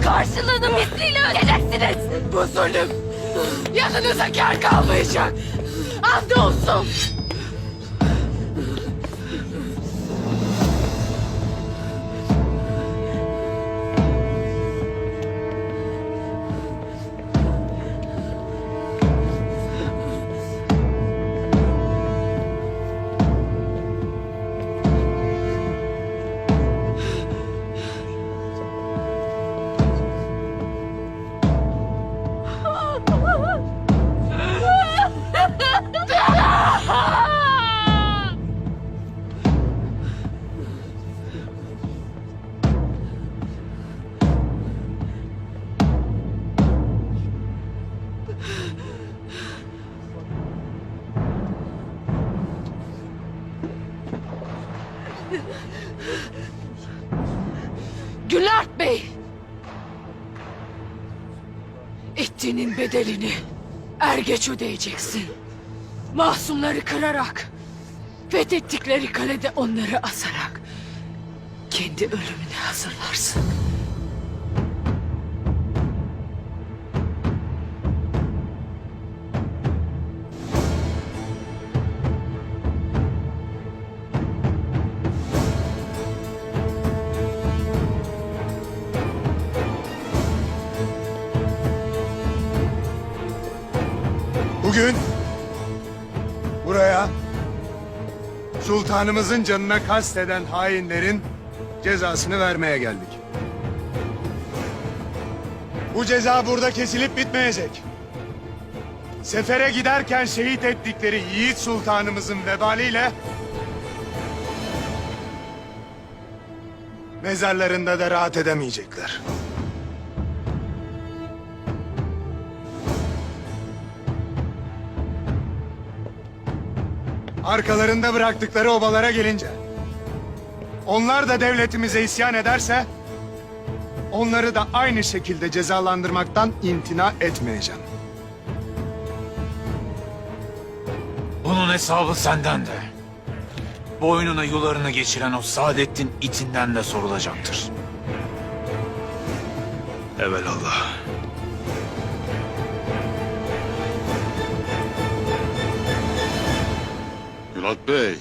Karşılığını misliyle ödeyeceksiniz. Bu zulüm yanınıza kâr kalmayacak. Andolsun. Güllert Bey! Ettiğinin bedelini er geç ödeyeceksin. Mahsumları kırarak, fethettikleri kalede onları asarak kendi ölümüne hazırlarsın. Bugün buraya sultanımızın canına kasteden hainlerin cezasını vermeye geldik. Bu ceza burada kesilip bitmeyecek. Sefere giderken şehit ettikleri yiğit sultanımızın vebaliyle mezarlarında da rahat edemeyecekler. Arkalarında bıraktıkları obalara gelince, onlar da devletimize isyan ederse, onları da aynı şekilde cezalandırmaktan imtina etmeyeceğim. Bunun hesabı senden de. Boynuna yularını geçiren o Saadettin itinden de sorulacaktır. Evelallah. Gülat Bey,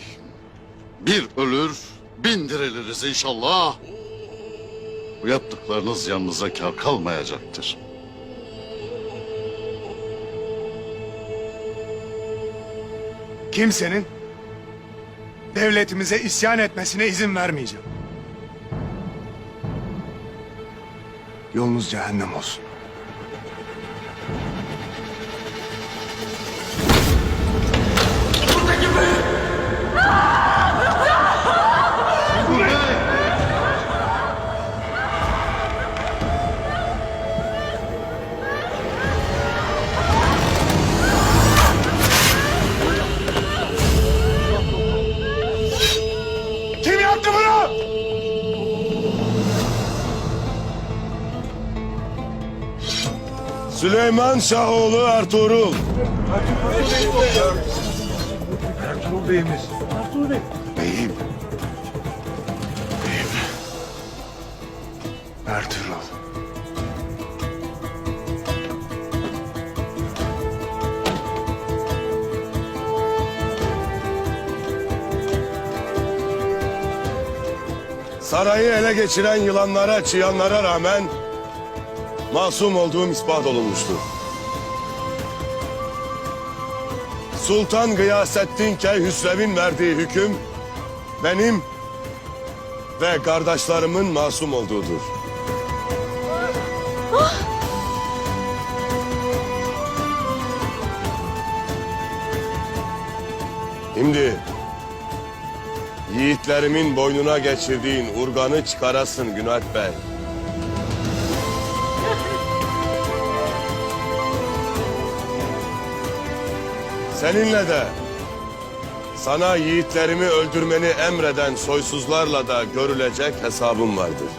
bir ölür, bin diriliriz inşallah. Bu yaptıklarınız yanınıza kâr kalmayacaktır. Kimsenin devletimize isyan etmesine izin vermeyeceğim. Yolunuz cehennem olsun. Kim yaptı bunu? Süleyman Şahoğlu Ertuğrul. Ertuğrul Bey'imiz. Beyim. Beyim. Ertuğrul. Sarayı ele geçiren yılanlara, çıyanlara rağmen masum olduğum ispat olunmuştur. Sultan Gıyasettin Keyhüsrev'in verdiği hüküm benim ve kardeşlerimin masum olduğudur. Şimdi yiğitlerimin boynuna geçirdiğin urganı çıkarasın Gülat Bey. Seninle de sana yiğitlerimi öldürmeni emreden soysuzlarla da görülecek hesabım vardır.